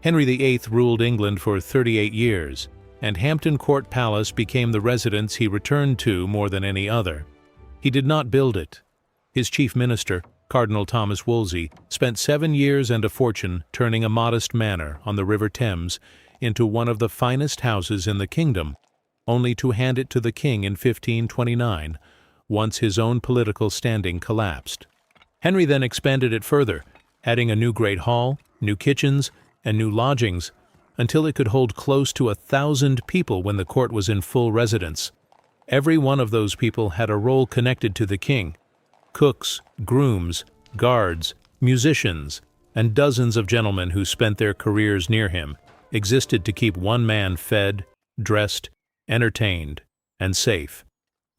Henry VIII ruled England for 38 years, and Hampton Court Palace became the residence he returned to more than any other. He did not build it. His chief minister, Cardinal Thomas Wolsey, spent 7 years and a fortune turning a modest manor on the River Thames into one of the finest houses in the kingdom, only to hand it to the king in 1529, once his own political standing collapsed. Henry then expanded it further, adding a new great hall, new kitchens, and new lodgings, until it could hold close to 1,000 people when the court was in full residence. Every one of those people had a role connected to the king: cooks, grooms, guards, musicians, and dozens of gentlemen who spent their careers near him existed to keep one man fed, dressed, entertained, and safe.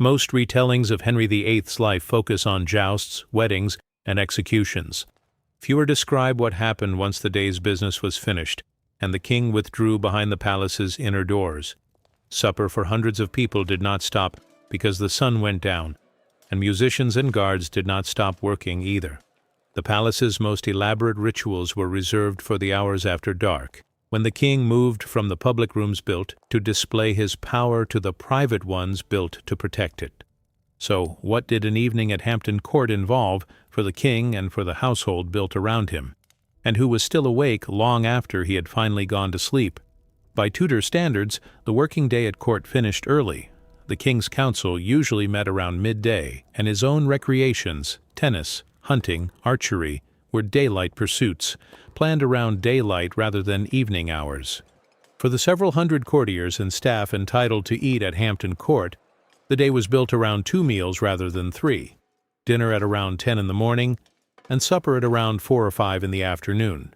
Most retellings of Henry VIII's life focus on jousts, weddings, and executions. Fewer describe what happened once the day's business was finished, and the king withdrew behind the palace's inner doors. Supper for hundreds of people did not stop because the sun went down, and musicians and guards did not stop working either. The palace's most elaborate rituals were reserved for the hours after dark, when the king moved from the public rooms built to display his power to the private ones built to protect it. So, what did an evening at Hampton Court involve for the king and for the household built around him, and who was still awake long after he had finally gone to sleep? By Tudor standards, the working day at court finished early. The king's council usually met around midday, and his own recreations, tennis, hunting, archery, were daylight pursuits, planned around daylight rather than evening hours. For the several hundred courtiers and staff entitled to eat at Hampton Court, the day was built around 2 meals rather than 3, dinner at around 10 in the morning, and supper at around 4 or 5 in the afternoon.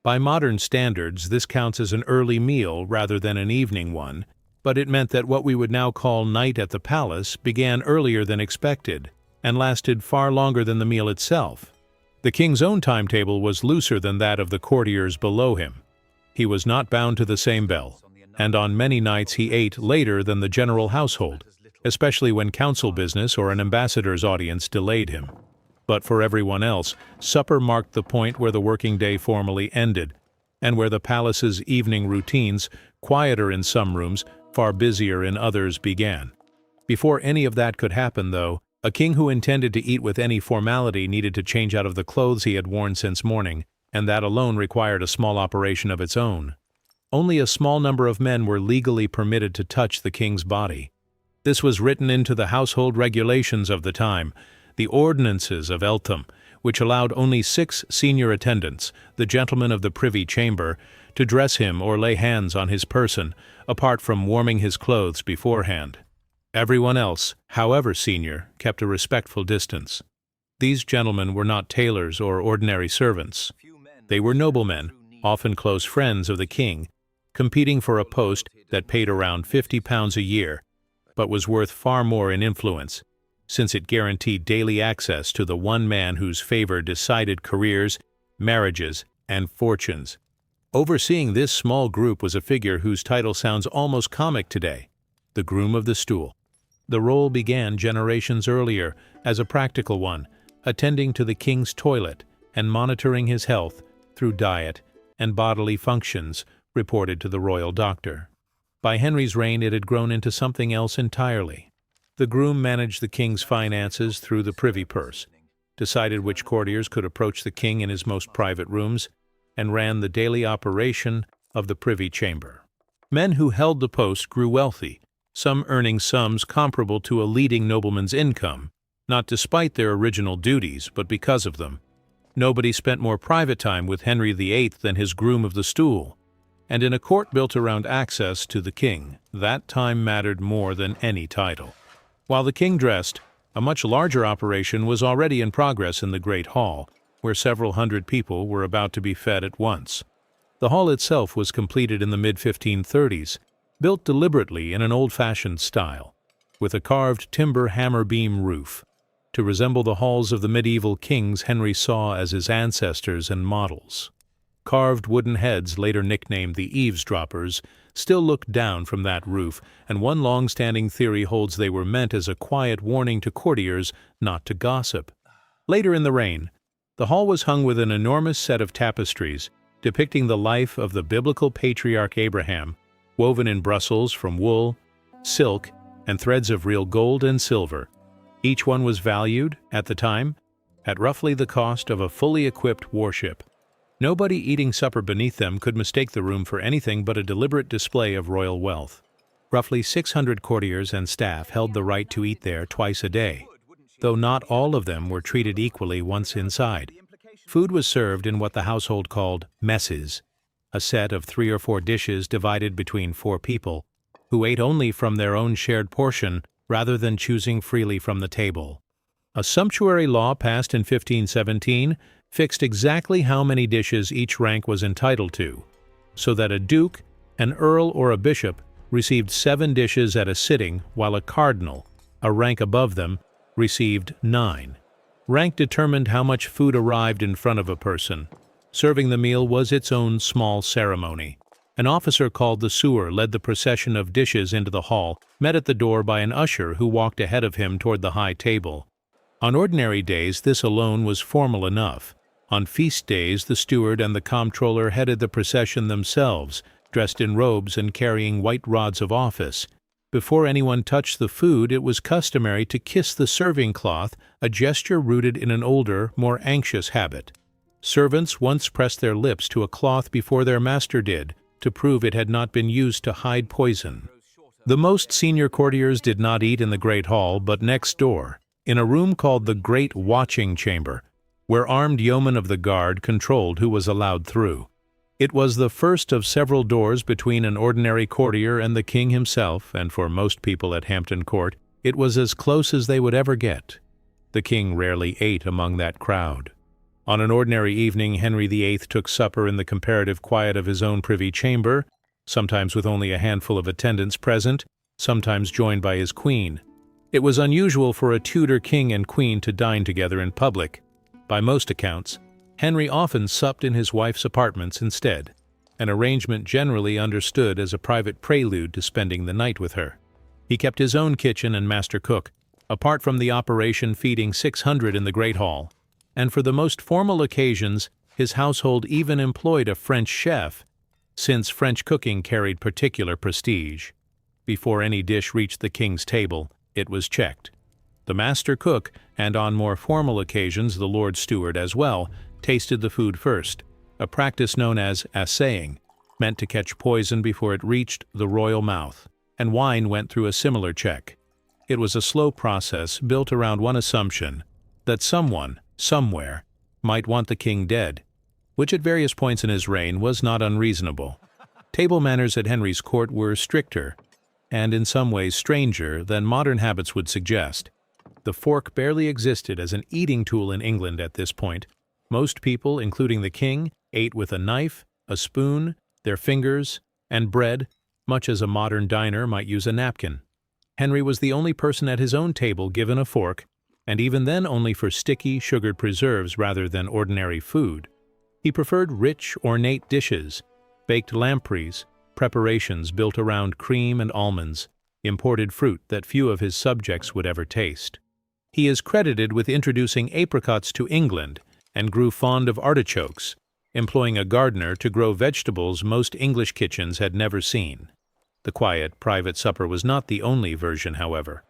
By modern standards, this counts as an early meal rather than an evening one, but it meant that what we would now call night at the palace began earlier than expected, and lasted far longer than the meal itself. The king's own timetable was looser than that of the courtiers below him. He was not bound to the same bell, and on many nights he ate later than the general household, especially when council business or an ambassador's audience delayed him. But for everyone else, supper marked the point where the working day formally ended, and where the palace's evening routines, quieter in some rooms, far busier in others, began. Before any of that could happen, though, a king who intended to eat with any formality needed to change out of the clothes he had worn since morning, and that alone required a small operation of its own. Only a small number of men were legally permitted to touch the king's body. This was written into the household regulations of the time, the ordinances of Eltham, which allowed only 6 senior attendants, the gentlemen of the Privy Chamber, to dress him or lay hands on his person, apart from warming his clothes beforehand. Everyone else, however senior, kept a respectful distance. These gentlemen were not tailors or ordinary servants. They were noblemen, often close friends of the king, competing for a post that paid around £50 a year, but was worth far more in influence, since it guaranteed daily access to the one man whose favor decided careers, marriages, and fortunes. Overseeing this small group was a figure whose title sounds almost comic today: the groom of the stool. The role began generations earlier as a practical one, attending to the king's toilet and monitoring his health through diet and bodily functions reported to the royal doctor. By Henry's reign, it had grown into something else entirely. The groom managed the king's finances through the privy purse, decided which courtiers could approach the king in his most private rooms, and ran the daily operation of the privy chamber. Men who held the post grew wealthy, some earning sums comparable to a leading nobleman's income, not despite their original duties, but because of them. Nobody spent more private time with Henry VIII than his groom of the stool, and in a court built around access to the king, that time mattered more than any title. While the king dressed, a much larger operation was already in progress in the Great Hall, where several hundred people were about to be fed at once. The hall itself was completed in the mid-1530s, built deliberately in an old-fashioned style, with a carved timber hammer-beam roof, to resemble the halls of the medieval kings Henry saw as his ancestors and models. Carved wooden heads, later nicknamed the eavesdroppers, still look down from that roof, and one long-standing theory holds they were meant as a quiet warning to courtiers not to gossip. Later in the reign, the hall was hung with an enormous set of tapestries depicting the life of the biblical patriarch Abraham, woven in Brussels from wool, silk, and threads of real gold and silver. Each one was valued, at the time, at roughly the cost of a fully equipped warship. Nobody eating supper beneath them could mistake the room for anything but a deliberate display of royal wealth. Roughly 600 courtiers and staff held the right to eat there twice a day, though not all of them were treated equally once inside. Food was served in what the household called messes, a set of 3 or 4 dishes divided between 4 people, who ate only from their own shared portion rather than choosing freely from the table. A sumptuary law passed in 1517 fixed exactly how many dishes each rank was entitled to, so that a duke, an earl, or a bishop received 7 dishes at a sitting, while a cardinal, a rank above them, received 9. Rank determined how much food arrived in front of a person. Serving the meal was its own small ceremony. An officer called the sewer led the procession of dishes into the hall, met at the door by an usher who walked ahead of him toward the high table. On ordinary days, this alone was formal enough. On feast days, the steward and the comptroller headed the procession themselves, dressed in robes and carrying white rods of office. Before anyone touched the food, it was customary to kiss the serving cloth, a gesture rooted in an older, more anxious habit. Servants once pressed their lips to a cloth before their master did, to prove it had not been used to hide poison. The most senior courtiers did not eat in the Great Hall, but next door, in a room called the Great Watching Chamber, where armed yeomen of the guard controlled who was allowed through. It was the first of several doors between an ordinary courtier and the king himself, and for most people at Hampton Court, it was as close as they would ever get. The king rarely ate among that crowd. On an ordinary evening, Henry VIII took supper in the comparative quiet of his own privy chamber, sometimes with only a handful of attendants present, sometimes joined by his queen. It was unusual for a Tudor king and queen to dine together in public. By most accounts, Henry often supped in his wife's apartments instead, an arrangement generally understood as a private prelude to spending the night with her. He kept his own kitchen and master cook, apart from the operation feeding 600 in the Great Hall, and for the most formal occasions, his household even employed a French chef, since French cooking carried particular prestige. Before any dish reached the king's table, it was checked. The master cook, and on more formal occasions the Lord Steward as well, tasted the food first, a practice known as assaying, meant to catch poison before it reached the royal mouth, and wine went through a similar check. It was a slow process built around one assumption, that someone, somewhere, might want the king dead, which at various points in his reign was not unreasonable. Table manners at Henry's court were stricter, and in some ways stranger than modern habits would suggest. The fork barely existed as an eating tool in England at this point. Most people, including the king, ate with a knife, a spoon, their fingers, and bread, much as a modern diner might use a napkin. Henry was the only person at his own table given a fork, and even then only for sticky, sugared preserves rather than ordinary food. He preferred rich, ornate dishes, baked lampreys, preparations built around cream and almonds, imported fruit that few of his subjects would ever taste. He is credited with introducing apricots to England and grew fond of artichokes, employing a gardener to grow vegetables most English kitchens had never seen. The quiet, private supper was not the only version, however.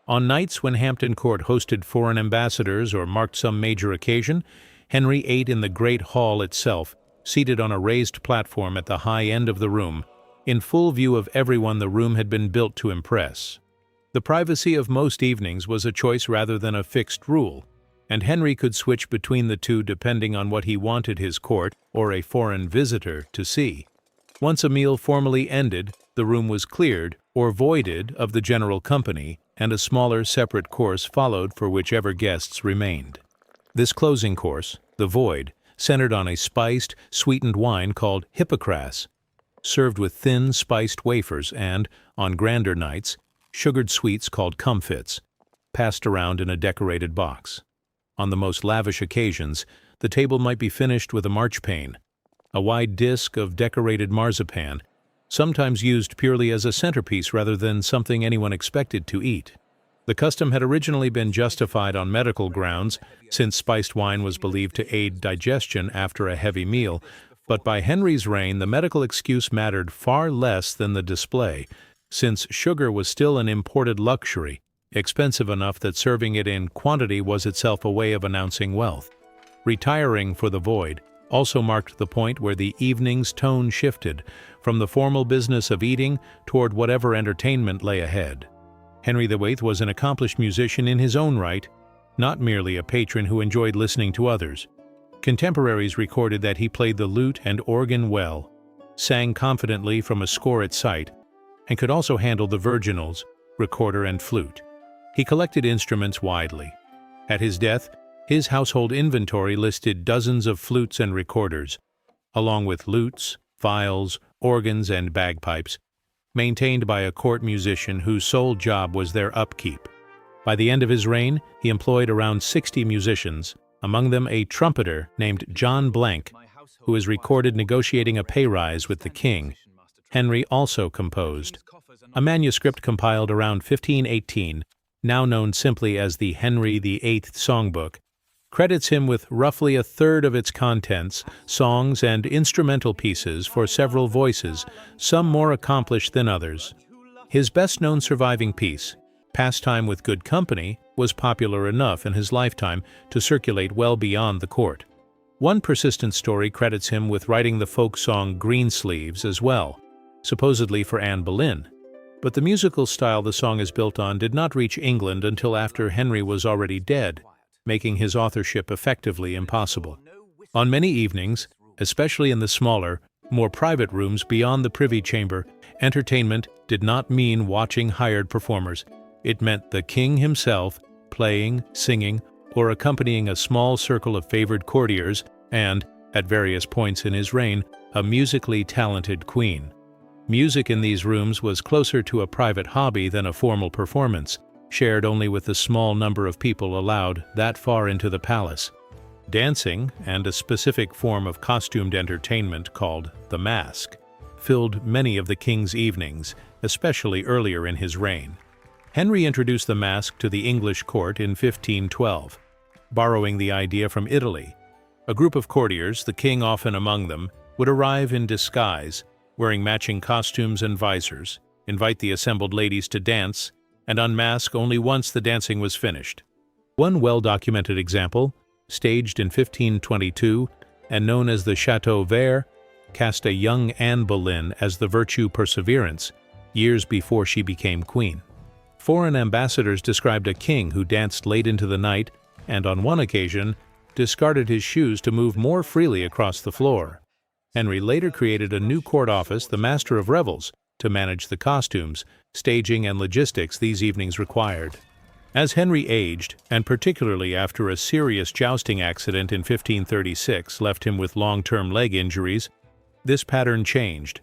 On nights when Hampton Court hosted foreign ambassadors or marked some major occasion, Henry ate in the Great Hall itself, seated on a raised platform at the high end of the room, in full view of everyone the room had been built to impress. The privacy of most evenings was a choice rather than a fixed rule, and Henry could switch between the two depending on what he wanted his court or a foreign visitor to see. Once a meal formally ended, the room was cleared or voided of the general company, and a smaller separate course followed for whichever guests remained. This closing course, the void, centered on a spiced, sweetened wine called hippocras, served with thin, spiced wafers and, on grander nights, sugared sweets called comfits, passed around in a decorated box. On the most lavish occasions, the table might be finished with a marchpane, a wide disk of decorated marzipan, sometimes used purely as a centerpiece rather than something anyone expected to eat. The custom had originally been justified on medical grounds, since spiced wine was believed to aid digestion after a heavy meal, But by Henry's reign, the medical excuse mattered far less than the display, since sugar was still an imported luxury, expensive enough that serving it in quantity was itself a way of announcing wealth. Retiring for the void also marked the point where the evening's tone shifted from the formal business of eating toward whatever entertainment lay ahead. Henry VIII was an accomplished musician in his own right, not merely a patron who enjoyed listening to others. Contemporaries recorded that he played the lute and organ well, sang confidently from a score at sight, and could also handle the virginals, recorder, and flute. He collected instruments widely. At his death, his household inventory listed dozens of flutes and recorders, along with lutes, viols, organs, and bagpipes, maintained by a court musician whose sole job was their upkeep. By the end of his reign, he employed around 60 musicians, among them a trumpeter named John Blank, who is recorded negotiating a pay rise with the king. Henry also composed. A manuscript compiled around 1518, now known simply as the Henry VIII Songbook, credits him with roughly a third of its contents, songs and instrumental pieces for several voices, some more accomplished than others. His best-known surviving piece, Pastime with Good Company, was popular enough in his lifetime to circulate well beyond the court. One persistent story credits him with writing the folk song Greensleeves as well, supposedly for Anne Boleyn. But the musical style the song is built on did not reach England until after Henry was already dead, making his authorship effectively impossible. On many evenings, especially in the smaller, more private rooms beyond the privy chamber, entertainment did not mean watching hired performers. It meant the king himself playing, singing, or accompanying a small circle of favored courtiers and, at various points in his reign, a musically talented queen. Music in these rooms was closer to a private hobby than a formal performance, shared only with the small number of people allowed that far into the palace. Dancing, and a specific form of costumed entertainment called the mask, filled many of the king's evenings, especially earlier in his reign. Henry introduced the mask to the English court in 1512, borrowing the idea from Italy. A group of courtiers, the king often among them, would arrive in disguise, wearing matching costumes and visors, invite the assembled ladies to dance, and unmask only once the dancing was finished. One well-documented example, staged in 1522 and known as the Chateau Vert, cast a young Anne Boleyn as the virtue Perseverance, years before she became queen. Foreign ambassadors described a king who danced late into the night and, on one occasion, discarded his shoes to move more freely across the floor. Henry later created a new court office, the Master of Revels, to manage the costumes, staging, and logistics these evenings required. As Henry aged, and particularly after a serious jousting accident in 1536 left him with long-term leg injuries, this pattern changed.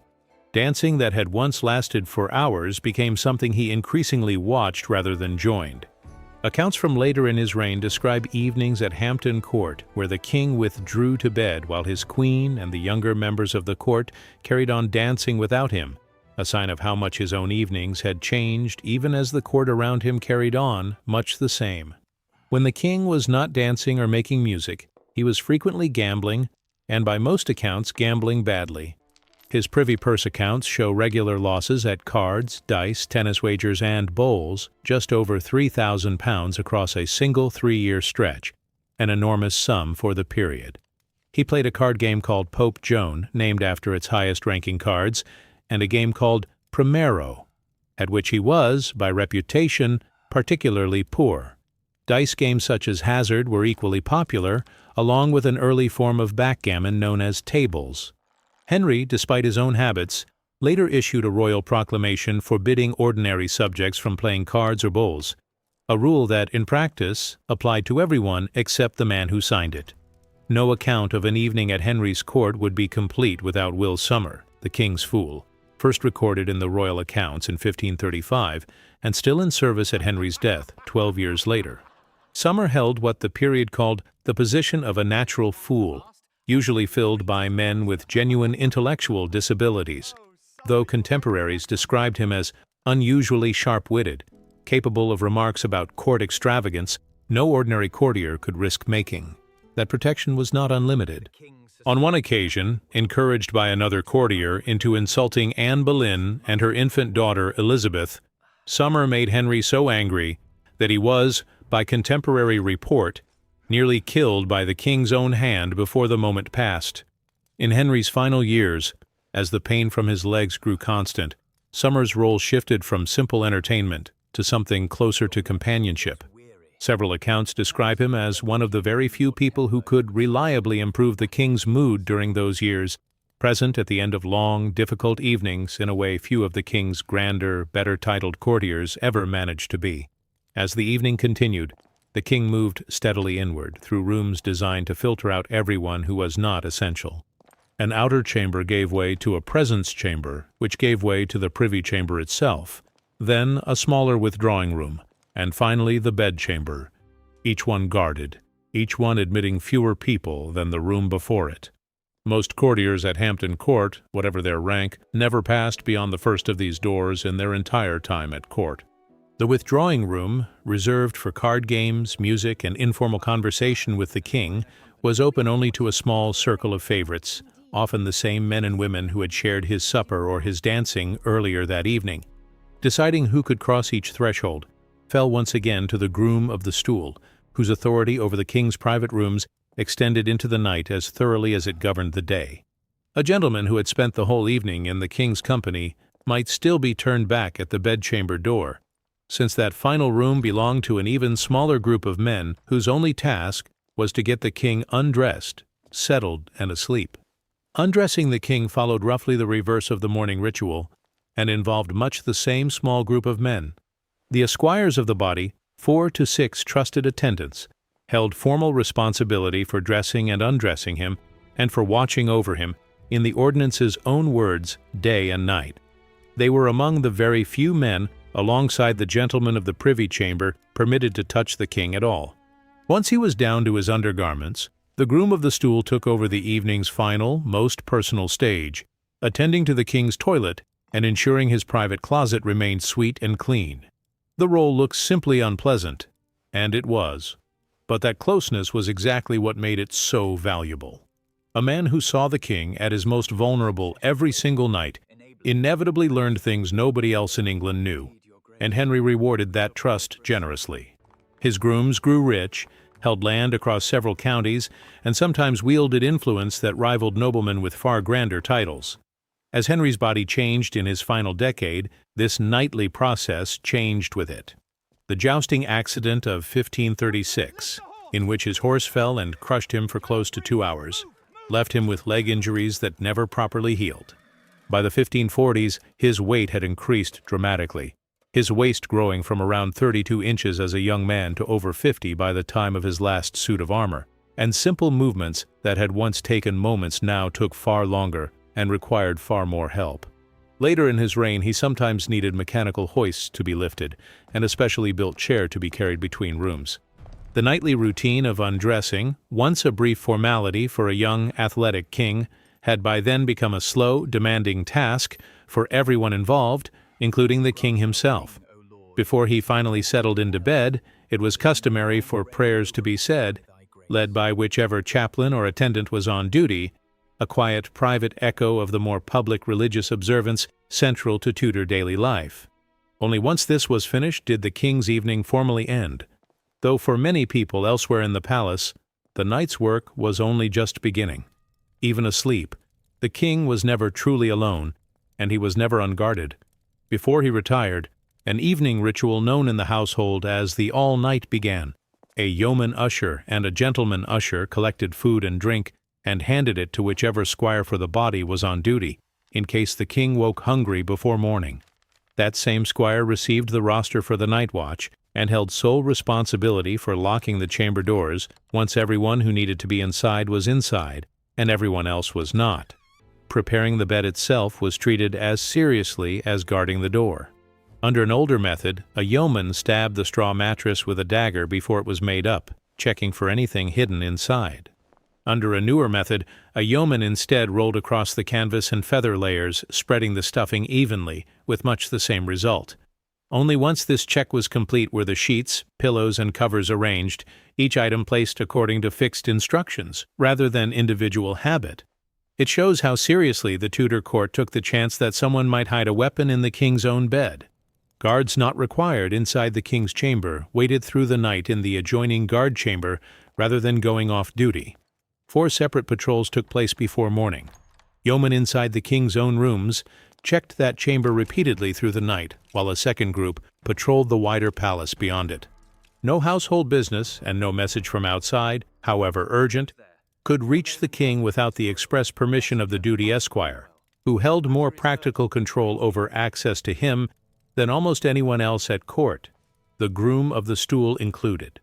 Dancing that had once lasted for hours became something he increasingly watched rather than joined. Accounts from later in his reign describe evenings at Hampton Court where the king withdrew to bed while his queen and the younger members of the court carried on dancing without him, a sign of how much his own evenings had changed even as the court around him carried on much the same. When the king was not dancing or making music, he was frequently gambling, and by most accounts gambling badly. His privy purse accounts show regular losses at cards, dice, tennis wagers, and bowls, just over £3,000 across a single 3-year stretch, an enormous sum for the period. He played a card game called Pope Joan, named after its highest-ranking cards, and a game called Primero, at which he was, by reputation, particularly poor. Dice games such as Hazard were equally popular, along with an early form of backgammon known as tables. Henry, despite his own habits, later issued a royal proclamation forbidding ordinary subjects from playing cards or bowls, a rule that, in practice, applied to everyone except the man who signed it. No account of an evening at Henry's court would be complete without Will Summer, the king's fool, first recorded in the royal accounts in 1535 and still in service at Henry's death 12 years later. Summer held what the period called the position of a natural fool, usually filled by men with genuine intellectual disabilities, though contemporaries described him as unusually sharp-witted, capable of remarks about court extravagance no ordinary courtier could risk making. That protection was not unlimited. On one occasion, encouraged by another courtier into insulting Anne Boleyn and her infant daughter Elizabeth, Summer made Henry so angry that he was, by contemporary report, nearly killed by the king's own hand before the moment passed. In Henry's final years, as the pain from his legs grew constant, Summer's role shifted from simple entertainment to something closer to companionship. Several accounts describe him as one of the very few people who could reliably improve the king's mood during those years, present at the end of long, difficult evenings in a way few of the king's grander, better-titled courtiers ever managed to be. As the evening continued, the king moved steadily inward, through rooms designed to filter out everyone who was not essential. An outer chamber gave way to a presence chamber, which gave way to the privy chamber itself, then a smaller withdrawing room, and finally the bedchamber, each one guarded, each one admitting fewer people than the room before it. Most courtiers at Hampton Court, whatever their rank, never passed beyond the first of these doors in their entire time at court. The withdrawing room, reserved for card games, music, and informal conversation with the king, was open only to a small circle of favorites, often the same men and women who had shared his supper or his dancing earlier that evening. Deciding who could cross each threshold fell once again to the groom of the stool, whose authority over the king's private rooms extended into the night as thoroughly as it governed the day. A gentleman who had spent the whole evening in the king's company might still be turned back at the bedchamber door, since that final room belonged to an even smaller group of men whose only task was to get the king undressed, settled, and asleep. Undressing the king followed roughly the reverse of the morning ritual, and involved much the same small group of men. The esquires of the body, 4 to 6 trusted attendants, held formal responsibility for dressing and undressing him, and for watching over him, in the ordinance's own words, day and night. They were among the very few men, alongside the gentlemen of the privy chamber, permitted to touch the king at all. Once he was down to his undergarments, the groom of the stool took over the evening's final, most personal stage, attending to the king's toilet and ensuring his private closet remained sweet and clean. The role looked simply unpleasant, and it was. But that closeness was exactly what made it so valuable. A man who saw the king at his most vulnerable every single night inevitably learned things nobody else in England knew, and Henry rewarded that trust generously. His grooms grew rich, held land across several counties, and sometimes wielded influence that rivaled noblemen with far grander titles. As Henry's body changed in his final decade, this nightly process changed with it. The jousting accident of 1536, in which his horse fell and crushed him for close to 2 hours, left him with leg injuries that never properly healed. By the 1540s, his weight had increased dramatically, his waist growing from around 32 inches as a young man to over 50 by the time of his last suit of armor, and simple movements that had once taken moments now took far longer and required far more help. Later in his reign, he sometimes needed mechanical hoists to be lifted, and a specially built chair to be carried between rooms. The nightly routine of undressing, once a brief formality for a young, athletic king, had by then become a slow, demanding task for everyone involved, including the king himself. Before he finally settled into bed, it was customary for prayers to be said, led by whichever chaplain or attendant was on duty, a quiet, private echo of the more public religious observance central to Tudor daily life. Only once this was finished did the king's evening formally end, though for many people elsewhere in the palace, the night's work was only just beginning. Even asleep, the king was never truly alone, and he was never unguarded. Before he retired, an evening ritual known in the household as the all-night began. A yeoman usher and a gentleman usher collected food and drink and handed it to whichever squire for the body was on duty, in case the king woke hungry before morning. That same squire received the roster for the night watch and held sole responsibility for locking the chamber doors once everyone who needed to be inside was inside and everyone else was not. Preparing the bed itself was treated as seriously as guarding the door. Under an older method, a yeoman stabbed the straw mattress with a dagger before it was made up, checking for anything hidden inside. Under a newer method, a yeoman instead rolled across the canvas and feather layers, spreading the stuffing evenly, with much the same result. Only once this check was complete were the sheets, pillows, and covers arranged, each item placed according to fixed instructions, rather than individual habit. It shows how seriously the Tudor court took the chance that someone might hide a weapon in the king's own bed. Guards not required inside the king's chamber waited through the night in the adjoining guard chamber rather than going off duty. 4 separate patrols took place before morning. Yeomen inside the king's own rooms checked that chamber repeatedly through the night, while a second group patrolled the wider palace beyond it. No household business and no message from outside, however urgent, could reach the king without the express permission of the duty esquire, who held more practical control over access to him than almost anyone else at court, the groom of the stool included.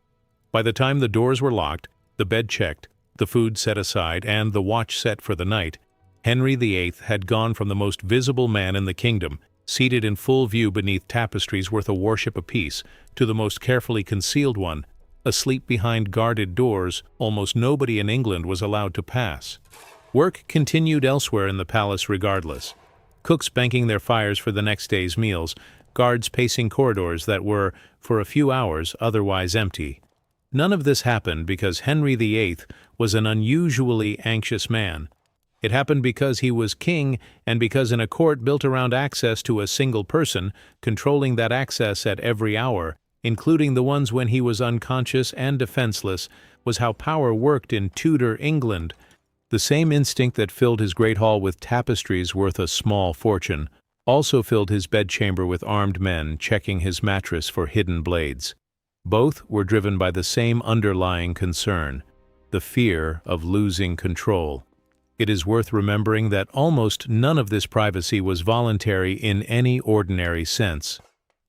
By the time the doors were locked, the bed checked, the food set aside, and the watch set for the night, Henry VIII had gone from the most visible man in the kingdom, seated in full view beneath tapestries worth a worship apiece, to the most carefully concealed one, asleep behind guarded doors almost nobody in England was allowed to pass. Work continued elsewhere in the palace regardless. Cooks banking their fires for the next day's meals, guards pacing corridors that were, for a few hours, otherwise empty. None of this happened because Henry VIII was an unusually anxious man. It happened because he was king and because in a court built around access to a single person, controlling that access at every hour, including the ones when he was unconscious and defenseless, was how power worked in Tudor England. The same instinct that filled his great hall with tapestries worth a small fortune also filled his bedchamber with armed men checking his mattress for hidden blades. Both were driven by the same underlying concern, the fear of losing control. It is worth remembering that almost none of this privacy was voluntary in any ordinary sense.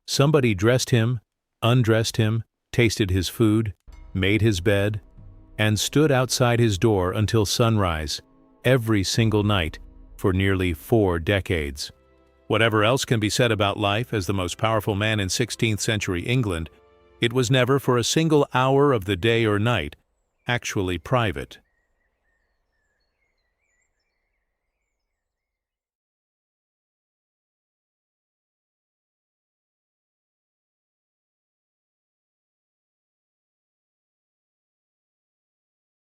Somebody dressed him, undressed him, tasted his food, made his bed, and stood outside his door until sunrise, every single night, for nearly 4 decades. Whatever else can be said about life as the most powerful man in 16th century England, it was never for a single hour of the day or night actually private.